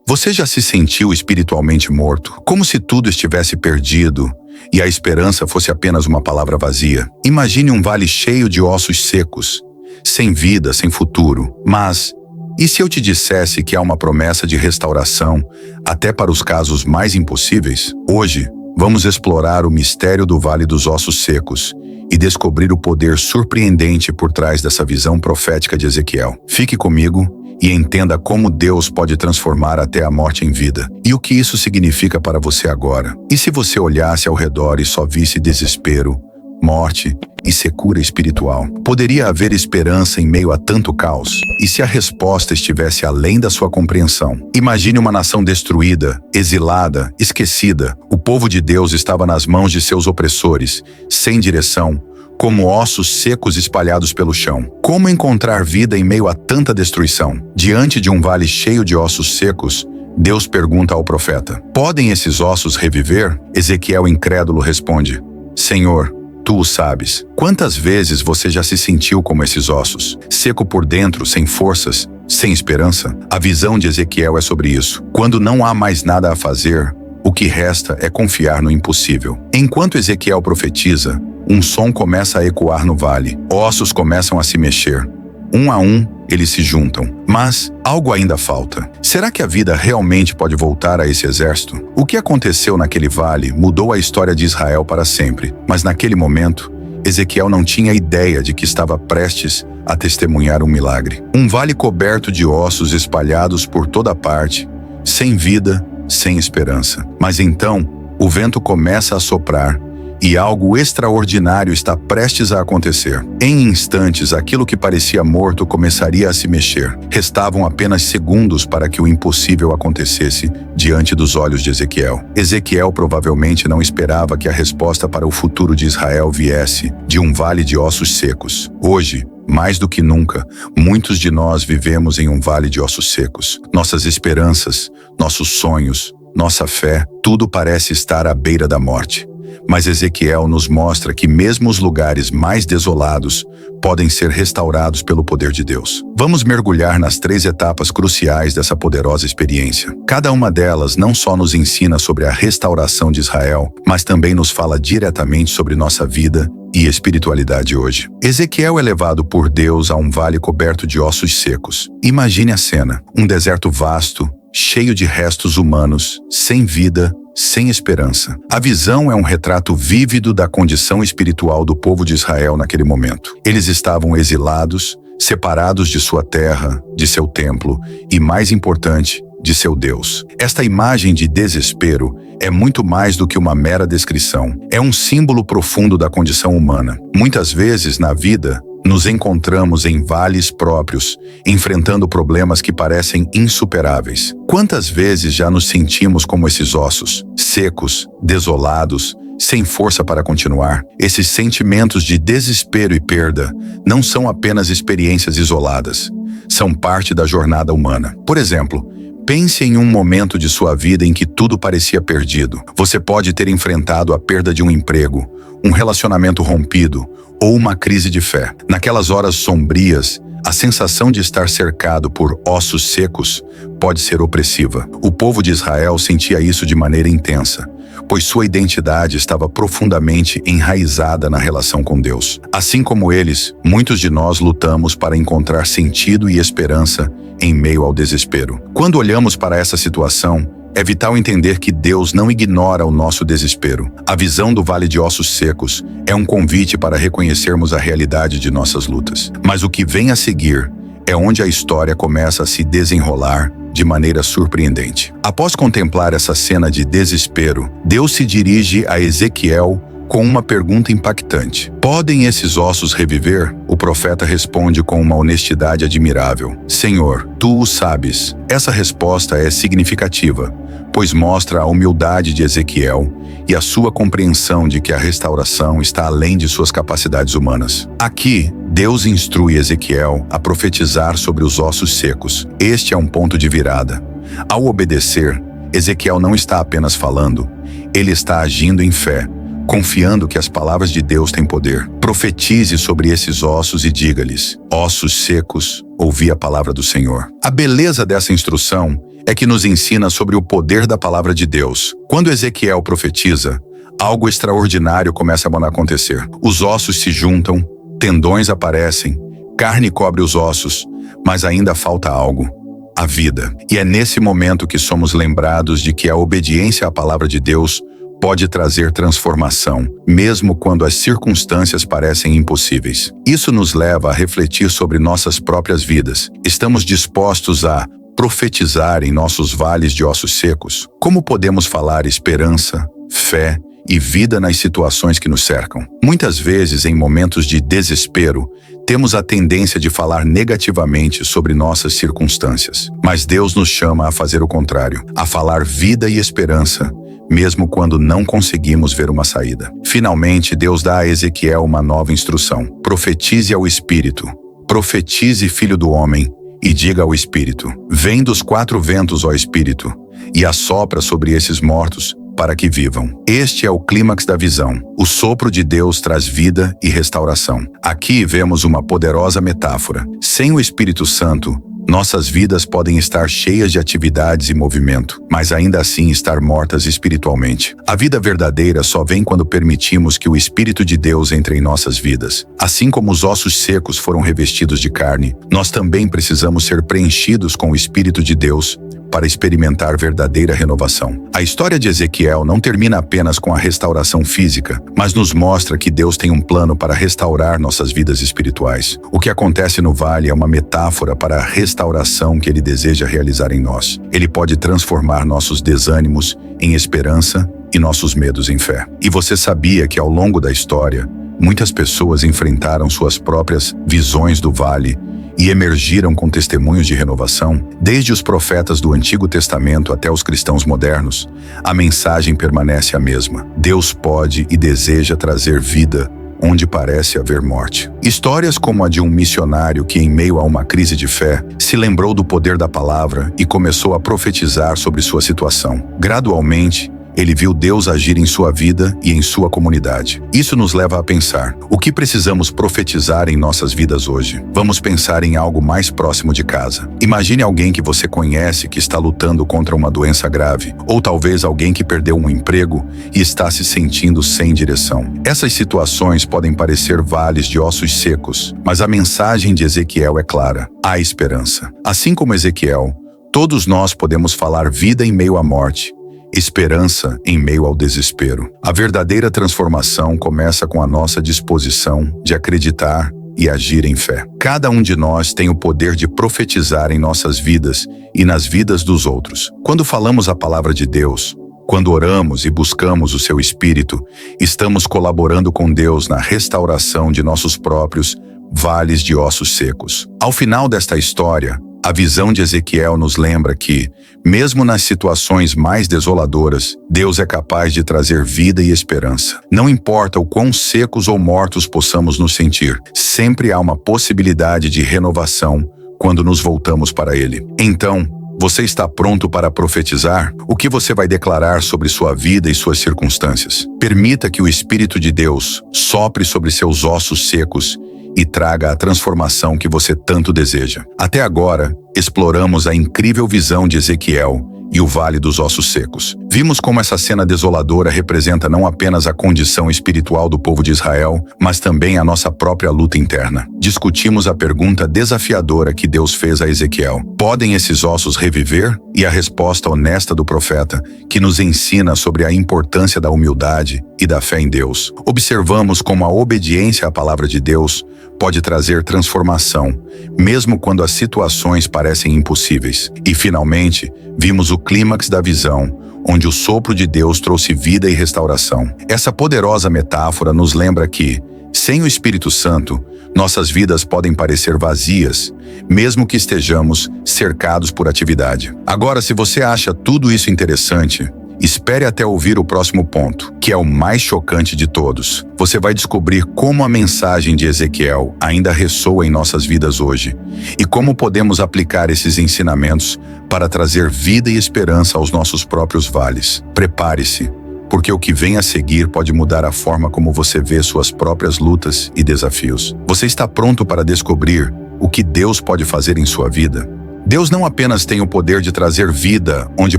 Você já se sentiu espiritualmente morto, como se tudo estivesse perdido e a esperança fosse apenas uma palavra vazia? Imagine um vale cheio de ossos secos, sem vida, sem futuro. Mas, e se eu te dissesse que há uma promessa de restauração até para os casos mais impossíveis? Hoje, vamos explorar o mistério do Vale dos Ossos Secos e descobrir o poder surpreendente por trás dessa visão profética de Ezequiel. Fique comigo e entenda como Deus pode transformar até a morte em vida, e o que isso significa para você agora. E se você olhasse ao redor e só visse desespero, morte e secura espiritual? Poderia haver esperança em meio a tanto caos? E se a resposta estivesse além da sua compreensão? Imagine uma nação destruída, exilada, esquecida. O povo de Deus estava nas mãos de seus opressores, sem direção, como ossos secos espalhados pelo chão. Como encontrar vida em meio a tanta destruição? Diante de um vale cheio de ossos secos, Deus pergunta ao profeta: podem esses ossos reviver? Ezequiel, incrédulo, responde: Senhor, tu o sabes. Quantas vezes você já se sentiu como esses ossos? Seco por dentro, sem forças, sem esperança? A visão de Ezequiel é sobre isso. Quando não há mais nada a fazer, o que resta é confiar no impossível. Enquanto Ezequiel profetiza, um som começa a ecoar no vale. Ossos começam a se mexer. Um a um, eles se juntam. Mas algo ainda falta. Será que a vida realmente pode voltar a esse exército? O que aconteceu naquele vale mudou a história de Israel para sempre. Mas naquele momento, Ezequiel não tinha ideia de que estava prestes a testemunhar um milagre. Um vale coberto de ossos espalhados por toda parte, sem vida, sem esperança. Mas então, o vento começa a soprar e algo extraordinário está prestes a acontecer. Em instantes, aquilo que parecia morto começaria a se mexer. Restavam apenas segundos para que o impossível acontecesse diante dos olhos de Ezequiel. Ezequiel provavelmente não esperava que a resposta para o futuro de Israel viesse de um vale de ossos secos. Hoje, mais do que nunca, muitos de nós vivemos em um vale de ossos secos. Nossas esperanças, nossos sonhos, nossa fé, tudo parece estar à beira da morte. Mas Ezequiel nos mostra que mesmo os lugares mais desolados podem ser restaurados pelo poder de Deus. Vamos mergulhar nas 3 etapas cruciais dessa poderosa experiência. Cada uma delas não só nos ensina sobre a restauração de Israel, mas também nos fala diretamente sobre nossa vida e espiritualidade hoje. Ezequiel é levado por Deus a um vale coberto de ossos secos. Imagine a cena: um deserto vasto, cheio de restos humanos, sem vida, sem esperança. A visão é um retrato vívido da condição espiritual do povo de Israel naquele momento. Eles estavam exilados, separados de sua terra, de seu templo e, mais importante, de seu Deus. Esta imagem de desespero é muito mais do que uma mera descrição. É um símbolo profundo da condição humana. Muitas vezes, na vida, nos encontramos em vales próprios, enfrentando problemas que parecem insuperáveis. Quantas vezes já nos sentimos como esses ossos, secos, desolados, sem força para continuar? Esses sentimentos de desespero e perda não são apenas experiências isoladas, são parte da jornada humana. Por exemplo, pense em um momento de sua vida em que tudo parecia perdido. Você pode ter enfrentado a perda de um emprego, um relacionamento rompido ou uma crise de fé. Naquelas horas sombrias, a sensação de estar cercado por ossos secos pode ser opressiva. O povo de Israel sentia isso de maneira intensa, pois sua identidade estava profundamente enraizada na relação com Deus. Assim como eles, muitos de nós lutamos para encontrar sentido e esperança em meio ao desespero. Quando olhamos para essa situação, é vital entender que Deus não ignora o nosso desespero. A visão do Vale de Ossos Secos é um convite para reconhecermos a realidade de nossas lutas. Mas o que vem a seguir é onde a história começa a se desenrolar de maneira surpreendente. Após contemplar essa cena de desespero, Deus se dirige a Ezequiel com uma pergunta impactante: podem esses ossos reviver? O profeta responde com uma honestidade admirável: Senhor, tu o sabes. Essa resposta é significativa, pois mostra a humildade de Ezequiel e a sua compreensão de que a restauração está além de suas capacidades humanas. Aqui, Deus instrui Ezequiel a profetizar sobre os ossos secos. Este é um ponto de virada. Ao obedecer, Ezequiel não está apenas falando, ele está agindo em fé, confiando que as palavras de Deus têm poder. Profetize sobre esses ossos e diga-lhes: ossos secos, ouvi a palavra do Senhor. A beleza dessa instrução é que nos ensina sobre o poder da palavra de Deus. Quando Ezequiel profetiza, algo extraordinário começa a acontecer. Os ossos se juntam, tendões aparecem, carne cobre os ossos, mas ainda falta algo: a vida. E é nesse momento que somos lembrados de que a obediência à palavra de Deus pode trazer transformação, mesmo quando as circunstâncias parecem impossíveis. Isso nos leva a refletir sobre nossas próprias vidas. Estamos dispostos a profetizar em nossos vales de ossos secos? Como podemos falar esperança, fé e vida nas situações que nos cercam? Muitas vezes, em momentos de desespero, temos a tendência de falar negativamente sobre nossas circunstâncias. Mas Deus nos chama a fazer o contrário, a falar vida e esperança, mesmo quando não conseguimos ver uma saída. Finalmente, Deus dá a Ezequiel uma nova instrução: profetize ao Espírito. Profetize, filho do homem, e diga ao Espírito: vem dos 4 ventos, ó Espírito, e assopra sobre esses mortos, para que vivam. Este é o clímax da visão. O sopro de Deus traz vida e restauração. Aqui vemos uma poderosa metáfora. Sem o Espírito Santo, nossas vidas podem estar cheias de atividades e movimento, mas ainda assim estar mortas espiritualmente. A vida verdadeira só vem quando permitimos que o Espírito de Deus entre em nossas vidas. Assim como os ossos secos foram revestidos de carne, nós também precisamos ser preenchidos com o Espírito de Deus para experimentar verdadeira renovação. A história de Ezequiel não termina apenas com a restauração física, mas nos mostra que Deus tem um plano para restaurar nossas vidas espirituais. O que acontece no vale é uma metáfora para a restauração que Ele deseja realizar em nós. Ele pode transformar nossos desânimos em esperança e nossos medos em fé. E você sabia que ao longo da história, muitas pessoas enfrentaram suas próprias visões do vale e emergiram com testemunhos de renovação? Desde os profetas do Antigo Testamento até os cristãos modernos, a mensagem permanece a mesma. Deus pode e deseja trazer vida onde parece haver morte. Histórias como a de um missionário que, em meio a uma crise de fé, se lembrou do poder da palavra e começou a profetizar sobre sua situação. Gradualmente, ele viu Deus agir em sua vida e em sua comunidade. Isso nos leva a pensar: o que precisamos profetizar em nossas vidas hoje? Vamos pensar em algo mais próximo de casa. Imagine alguém que você conhece que está lutando contra uma doença grave, ou talvez alguém que perdeu um emprego e está se sentindo sem direção. Essas situações podem parecer vales de ossos secos, mas a mensagem de Ezequiel é clara: há esperança. Assim como Ezequiel, todos nós podemos falar vida em meio à morte, esperança em meio ao desespero. A verdadeira transformação começa com a nossa disposição de acreditar e agir em fé. Cada um de nós tem o poder de profetizar em nossas vidas e nas vidas dos outros. Quando falamos a palavra de Deus, quando oramos e buscamos o seu Espírito, estamos colaborando com Deus na restauração de nossos próprios vales de ossos secos. Ao final desta história, a visão de Ezequiel nos lembra que, mesmo nas situações mais desoladoras, Deus é capaz de trazer vida e esperança. Não importa o quão secos ou mortos possamos nos sentir, sempre há uma possibilidade de renovação quando nos voltamos para Ele. Então, você está pronto para profetizar? O que você vai declarar sobre sua vida e suas circunstâncias? Permita que o Espírito de Deus sopre sobre seus ossos secos e traga a transformação que você tanto deseja. Até agora, exploramos a incrível visão de Ezequiel e o Vale dos Ossos Secos. Vimos como essa cena desoladora representa não apenas a condição espiritual do povo de Israel, mas também a nossa própria luta interna. Discutimos a pergunta desafiadora que Deus fez a Ezequiel: podem esses ossos reviver? E a resposta honesta do profeta, que nos ensina sobre a importância da humildade e da fé em Deus. Observamos como a obediência à palavra de Deus pode trazer transformação, mesmo quando as situações parecem impossíveis. E, finalmente, vimos o clímax da visão, onde o sopro de Deus trouxe vida e restauração. Essa poderosa metáfora nos lembra que, sem o Espírito Santo, nossas vidas podem parecer vazias, mesmo que estejamos cercados por atividade. Agora, se você acha tudo isso interessante, espere até ouvir o próximo ponto, que é o mais chocante de todos. Você vai descobrir como a mensagem de Ezequiel ainda ressoa em nossas vidas hoje e como podemos aplicar esses ensinamentos para trazer vida e esperança aos nossos próprios vales. Prepare-se, porque o que vem a seguir pode mudar a forma como você vê suas próprias lutas e desafios. Você está pronto para descobrir o que Deus pode fazer em sua vida? Deus não apenas tem o poder de trazer vida onde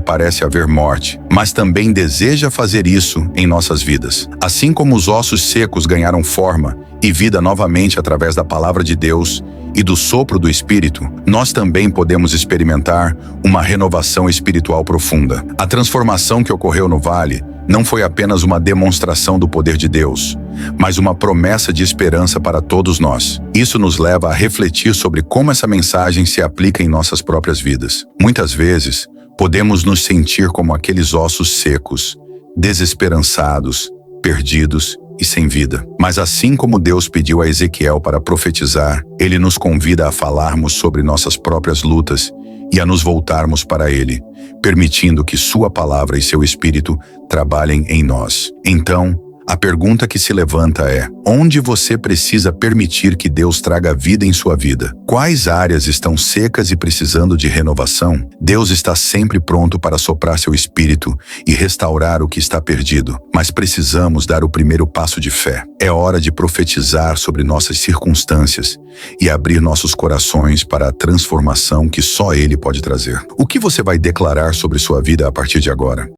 parece haver morte, mas também deseja fazer isso em nossas vidas. Assim como os ossos secos ganharam forma e vida novamente através da palavra de Deus e do sopro do Espírito, nós também podemos experimentar uma renovação espiritual profunda. A transformação que ocorreu no vale não foi apenas uma demonstração do poder de Deus, mas uma promessa de esperança para todos nós. Isso nos leva a refletir sobre como essa mensagem se aplica em nossas próprias vidas. Muitas vezes, podemos nos sentir como aqueles ossos secos, desesperançados, perdidos e sem vida. Mas assim como Deus pediu a Ezequiel para profetizar, Ele nos convida a falarmos sobre nossas próprias lutas e a nos voltarmos para Ele, permitindo que Sua palavra e Seu Espírito trabalhem em nós. Então, a pergunta que se levanta é: onde você precisa permitir que Deus traga vida em sua vida? Quais áreas estão secas e precisando de renovação? Deus está sempre pronto para soprar seu espírito e restaurar o que está perdido, mas precisamos dar o primeiro passo de fé. É hora de profetizar sobre nossas circunstâncias e abrir nossos corações para a transformação que só Ele pode trazer. O que você vai declarar sobre sua vida a partir de agora?